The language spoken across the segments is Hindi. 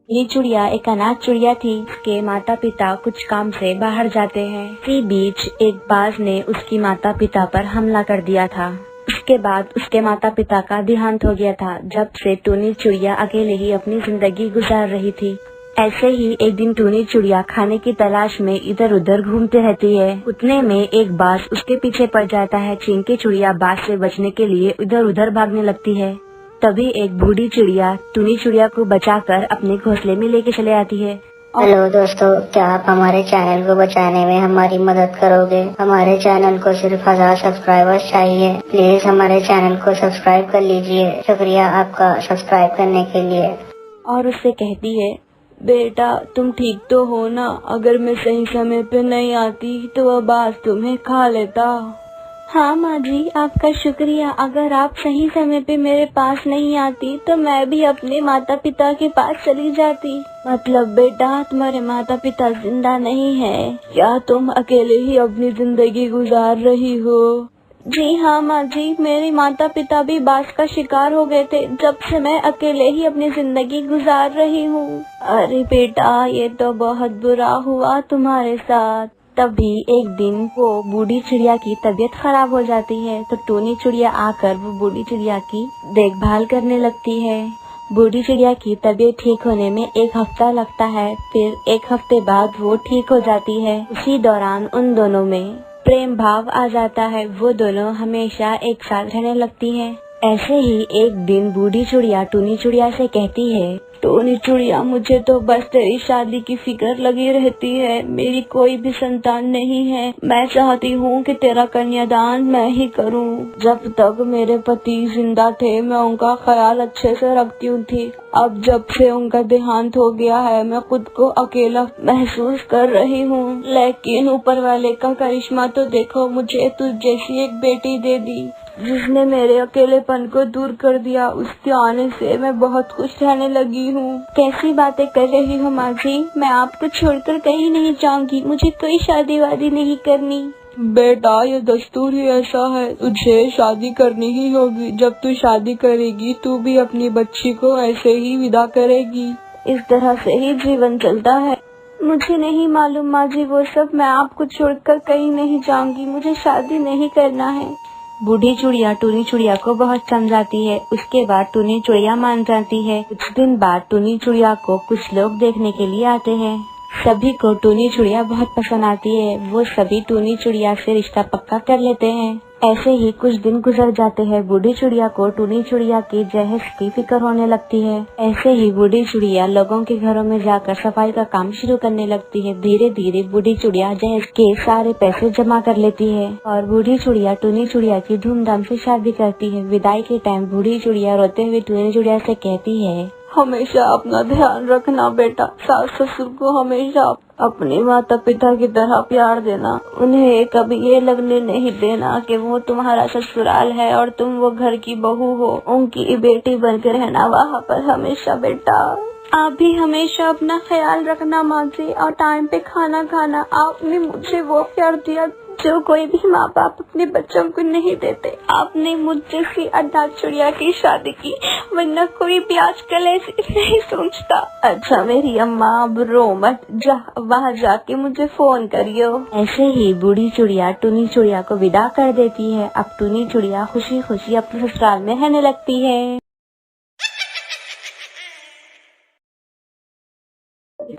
ये चिड़िया एक अनाथ चिड़िया थी। उसके माता पिता कुछ काम से बाहर जाते हैं। इसी बीच एक बाज ने उसकी माता पिता पर हमला कर दिया था। उसके बाद उसके माता पिता का देहांत हो गया था। जब से टूनी चिड़िया अकेले ही अपनी जिंदगी गुजार रही थी। ऐसे ही एक दिन टूनी चिड़िया खाने की तलाश में इधर उधर घूमती रहती है। उतने में एक बाज उसके पीछे पड़ जाता है। चिंकी चिड़िया बाज से बचने के लिए इधर उधर भागने लगती है। तभी एक बूढ़ी चिड़िया टूनी चिड़िया को बचाकर अपने घोंसले में लेके चले आती है। हेलो दोस्तों, क्या आप हमारे चैनल को बचाने में हमारी मदद करोगे? हमारे चैनल को सिर्फ 1000 सब्सक्राइबर्स चाहिए। प्लीज हमारे चैनल को सब्सक्राइब कर लीजिए। शुक्रिया आपका सब्सक्राइब करने के लिए। और उससे कहती है, बेटा तुम ठीक तो हो ना? अगर मैं सही समय पे नहीं आती तो वह बाज तुम्हें खा लेता। हाँ माँ जी, आपका शुक्रिया। अगर आप सही समय पे मेरे पास नहीं आती तो मैं भी अपने माता पिता के पास चली जाती। मतलब बेटा, तुम्हारे माता पिता जिंदा नहीं है? क्या तुम अकेले ही अपनी जिंदगी गुजार रही हो? जी हाँ माँ जी, मेरे माता पिता भी बाज का शिकार हो गए थे। जब से मैं अकेले ही अपनी जिंदगी गुजार रही हूँ। अरे बेटा, ये तो बहुत बुरा हुआ तुम्हारे साथ। तभी एक दिन वो बूढ़ी चिड़िया की तबीयत खराब हो जाती है। तो टूनी चिड़िया आकर वो बूढ़ी चिड़िया की देखभाल करने लगती है। बूढ़ी चिड़िया की तबीयत ठीक होने में 1 हफ्ता लगता है। फिर 1 हफ्ते बाद वो ठीक हो जाती है। उसी दौरान उन दोनों में प्रेम भाव आ जाता है। वो दोनों हमेशा एक साथ रहने लगती हैं। ऐसे ही एक दिन बूढ़ी चिड़िया टूनी चिड़िया से कहती है, टूनी चिड़िया, मुझे तो बस तेरी शादी की फिक्र लगी रहती है। मेरी कोई भी संतान नहीं है। मैं चाहती हूँ कि तेरा कन्यादान मैं ही करूँ। जब तक मेरे पति जिंदा थे मैं उनका ख्याल अच्छे से रखती थी। अब जब से उनका देहांत हो गया है मैं खुद को अकेला महसूस कर रही हूँ। लेकिन ऊपर वाले का करिश्मा तो देखो, मुझे तुझ जैसी एक बेटी दे दी जिसने मेरे अकेलेपन को दूर कर दिया। उसके आने से मैं बहुत खुश रहने लगी हूँ। कैसी बातें कर रही हो माँ जी? मैं आपको छोड़कर कहीं नहीं जाऊंगी। मुझे कोई शादी वादी नहीं करनी। बेटा, ये दस्तूर ही ऐसा है। तुझे शादी करनी ही होगी। जब तू शादी करेगी तू भी अपनी बच्ची को ऐसे ही विदा करेगी। इस तरह से ही जीवन चलता है। मुझे नहीं मालूम माँ जी वो सब। मैं आपको छोड़कर कहीं नहीं जाऊंगी। मुझे शादी नहीं करना है। बूढ़ी चिड़िया टूनी चिड़िया को बहुत समझाती है। उसके बाद टूनी चिड़िया मान जाती है। कुछ दिन बाद टूनी चिड़िया को कुछ लोग देखने के लिए आते हैं। सभी को टूनी चिड़िया बहुत पसंद आती है। वो सभी टूनी चिड़िया से रिश्ता पक्का कर लेते हैं। ऐसे ही कुछ दिन गुजर जाते हैं। बूढ़ी चिड़िया को टूनी चिड़िया की जहेज की फिक्र होने लगती है। ऐसे ही बूढ़ी चिड़िया लोगों के घरों में जाकर सफाई का काम शुरू करने लगती है। धीरे धीरे बूढ़ी चिड़िया जहेज के सारे पैसे जमा कर लेती है और बूढ़ी चिड़िया टूनी चिड़िया की धूमधाम से शादी करती है। विदाई के टाइम बूढ़ी चिड़िया रोते हुए टूनी चिड़िया से कहती है, हमेशा अपना ध्यान रखना बेटा। सास ससुर को हमेशा अपने माता पिता की तरह प्यार देना। उन्हें कभी ये लगने नहीं देना कि वो तुम्हारा ससुराल है और तुम वो घर की बहू हो। उनकी बेटी बनकर रहना वहाँ पर हमेशा बेटा। आप भी हमेशा अपना ख्याल रखना माँ जी, और टाइम पे खाना खाना। आपने मुझे वो प्यार दिया जो कोई भी माँ बाप अपने बच्चों को नहीं देते। आपने मुझ जैसी अनाथ चिड़िया की शादी की, वरना कोई भी आजकल ऐसे नहीं सोचता। अच्छा मेरी अम्मा, अब रो मत, वहाँ जाके मुझे फोन करियो। ऐसे ही बूढ़ी चिड़िया टूनी चिड़िया को विदा कर देती है। अब टूनी चिड़िया खुशी खुशी अपने ससुराल में रहने लगती है।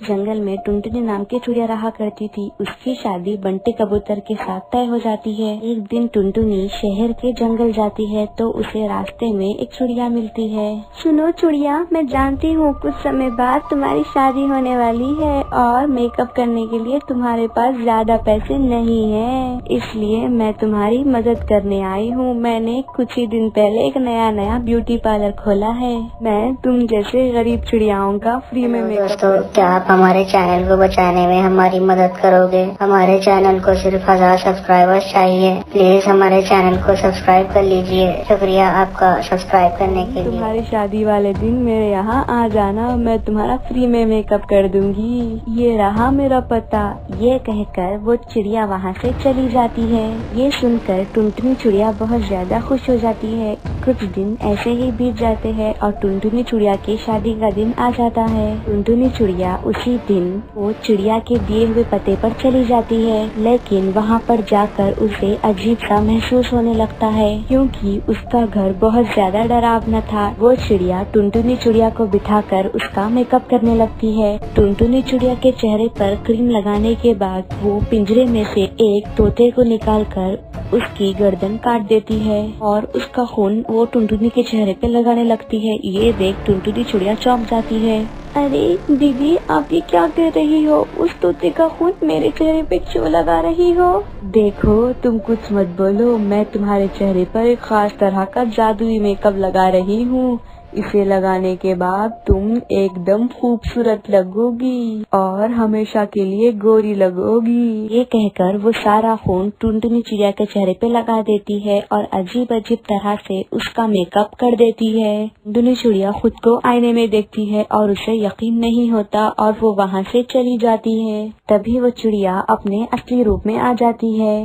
जंगल में टुनटुनी नाम की चिड़िया रहा करती थी। उसकी शादी बंटी कबूतर के साथ तय हो जाती है। एक दिन टुनटुनी शहर के जंगल जाती है तो उसे रास्ते में एक चिड़िया मिलती है। सुनो चिड़िया, मैं जानती हूँ कुछ समय बाद तुम्हारी शादी होने वाली है और मेकअप करने के लिए तुम्हारे पास ज्यादा पैसे नहीं है, इसलिए मैं तुम्हारी मदद करने आई हूँ। मैंने कुछ ही दिन पहले एक नया ब्यूटी पार्लर खोला है। मैं तुम जैसे गरीब चिड़ियाओं का फ्री में मेकअप। क्या आप हमारे चैनल को बचाने में हमारी मदद करोगे? हमारे चैनल को सिर्फ 1000 सब्सक्राइबर्स चाहिए। प्लीज हमारे चैनल को सब्सक्राइब कर लीजिए। शुक्रिया आपका सब्सक्राइब करने के लिए। तुम्हारी शादी वाले दिन मेरे यहाँ आ जाना, मैं तुम्हारा फ्री में मेकअप कर दूंगी। ये रहा मेरा पता। ये कहकर वो चिड़िया वहाँ से चली जाती है। ये सुनकर टुनटुनी चिड़िया बहुत ज्यादा खुश हो जाती है। कुछ दिन ऐसे ही बीत जाते हैं और टुनटुनी चिड़िया की शादी का दिन आ जाता है। टुनटुनी चिड़िया उसी दिन वो चिड़िया के दिए हुए पते पर चली जाती है, लेकिन वहाँ पर जाकर उसे अजीब सा महसूस होने लगता है क्योंकि उसका घर बहुत ज्यादा डरावना था। वो चिड़िया टुनटुनी चिड़िया को बिठाकर उसका मेकअप करने लगती है। टुनटुनी चिड़िया के चेहरे पर क्रीम लगाने के बाद वो पिंजरे में से एक तोते को निकालकर उसकी गर्दन काट देती है और उसका खून वो टुनटुनी के चेहरे पे लगाने लगती है। ये देख टुनटुनी चिड़िया चौंक जाती है। अरे दीदी, आप ये क्या कर रही हो? उस तोते का खून मेरे चेहरे पे क्यों लगा रही हो? देखो, तुम कुछ मत बोलो, मैं तुम्हारे चेहरे पर एक खास तरह का जादुई मेकअप लगा रही हूँ। इसे लगाने के बाद तुम एकदम खूबसूरत लगोगी और हमेशा के लिए गोरी लगोगी। ये कहकर वो सारा खून टुनटुनी चिड़िया के चेहरे पे लगा देती है और अजीब अजीब तरह से उसका मेकअप कर देती है। टुनटुनी चिड़िया खुद को आईने में देखती है और उसे यकीन नहीं होता और वो वहाँ से चली जाती है। तभी वो चिड़िया अपने असली रूप में आ जाती है।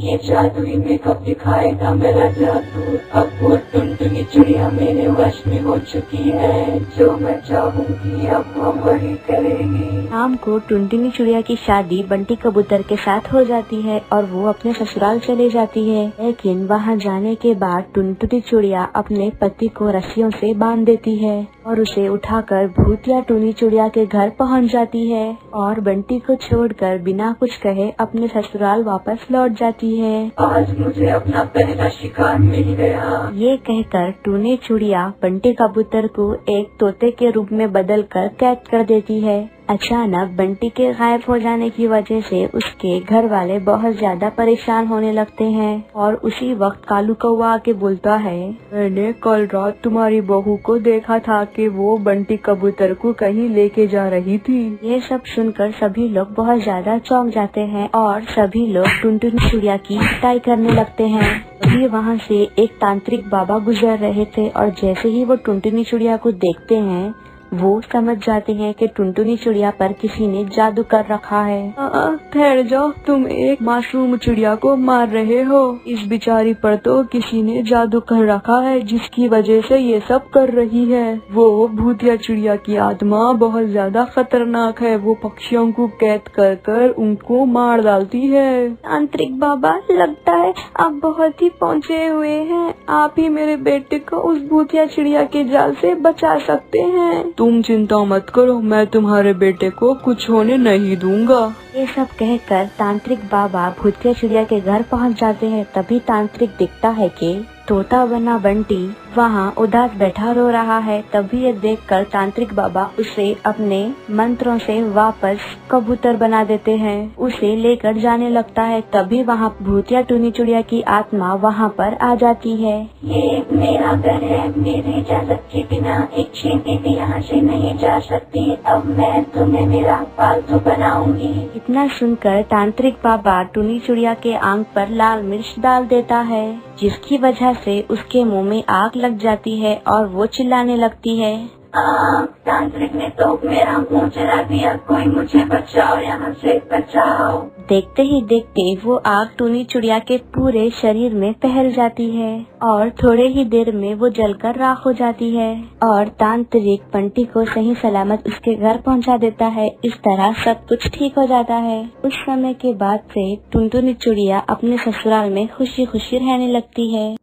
ये जादुई मेकअप दिखाएगा मेरा जादू। अब वो टुनटुनी चिड़िया मेरे वश में हो चुकी है। जो मैं चाहूंगी अब वो वही करेगी। शाम को टुनटुनी चिड़िया की शादी बंटी कबूतर के साथ हो जाती है और वो अपने ससुराल चले जाती है। लेकिन वहाँ जाने के बाद टुनटुनी चिड़िया अपने पति को रस्सियों से बांध देती है और उसे उठाकर भूतिया टुनी चिड़िया के घर पहुँच जाती है और बंटी को छोड़कर बिना कुछ कहे अपने ससुराल वापस लौट जाती है। आज मुझे अपना पहला शिकार मिल गया। ये कहकर टुनी चिड़िया बंटी कबूतर को एक तोते के रूप में बदलकर कैद कर देती है। अचानक बंटी के गायब हो जाने की वजह से उसके घर वाले बहुत ज्यादा परेशान होने लगते हैं और उसी वक्त कालू कौवा आके बोलता है, मैंने कल रात तुम्हारी बहू को देखा था कि वो बंटी कबूतर को कहीं लेके जा रही थी। ये सब सुनकर सभी लोग बहुत ज्यादा चौंक जाते हैं और सभी लोग टुनटुनी चिड़िया की पिटाई करने लगते हैं। अभी वहाँ से एक तांत्रिक बाबा गुजर रहे थे और जैसे ही वो टुनटुनी चिड़िया को देखते हैं वो समझ जाते हैं कि टुनटुनी चिड़िया पर किसी ने जादू कर रखा है। ठहर जाओ, तुम एक मासूम चिड़िया को मार रहे हो। इस बेचारी पर तो किसी ने जादू कर रखा है जिसकी वजह से ये सब कर रही है। वो भूतिया चिड़िया की आत्मा बहुत ज्यादा खतरनाक है। वो पक्षियों को कैद कर कर उनको मार डालती है। तांत्रिक बाबा, लगता है आप बहुत ही पहुँचे हुए हैं। आप ही मेरे बेटे को उस भूतिया चिड़िया के जाल से बचा सकते हैं। तुम चिंता मत करो, मैं तुम्हारे बेटे को कुछ होने नहीं दूंगा। ये सब कहकर तांत्रिक बाबा भूतिया चिड़िया के घर पहुंच जाते हैं। तभी तांत्रिक दिखता है कि तोता बना बंटी वहाँ उदास बैठा रो रहा है। तभी ये देखकर तांत्रिक बाबा उसे अपने मंत्रों से वापस कबूतर बना देते हैं। उसे लेकर जाने लगता है। तभी वहाँ भूतिया टुनी चिड़िया की आत्मा वहाँ पर आ जाती है। ये मेरा घर है, मेरी इजाजत के बिना एक चींटी भी यहाँ से नहीं जा सकती। अब मैं तुम्हें मेरा पालतू बनाऊंगी। इतना सुनकर तांत्रिक बाबा टुनी चिड़िया के आंख पर लाल मिर्च डाल देता है, जिसकी वजह से उसके मुंह में आग लग जाती है और वो चिल्लाने लगती है, तांत्रिक ने तो मेरा मुंह जला दिया, कोई मुझे बचाओ, यहाँ से बचाओ। देखते ही देखते वो आग टुनी चिड़िया के पूरे शरीर में फैल जाती है और थोड़े ही देर में वो जलकर राख हो जाती है और तांत्रिक बंटी को सही सलामत उसके घर पहुंचा देता है। इस तरह सब कुछ ठीक हो जाता है। उस समय के बाद से टुनटुनी चिड़िया अपने ससुराल में खुशी खुशी रहने लगती है।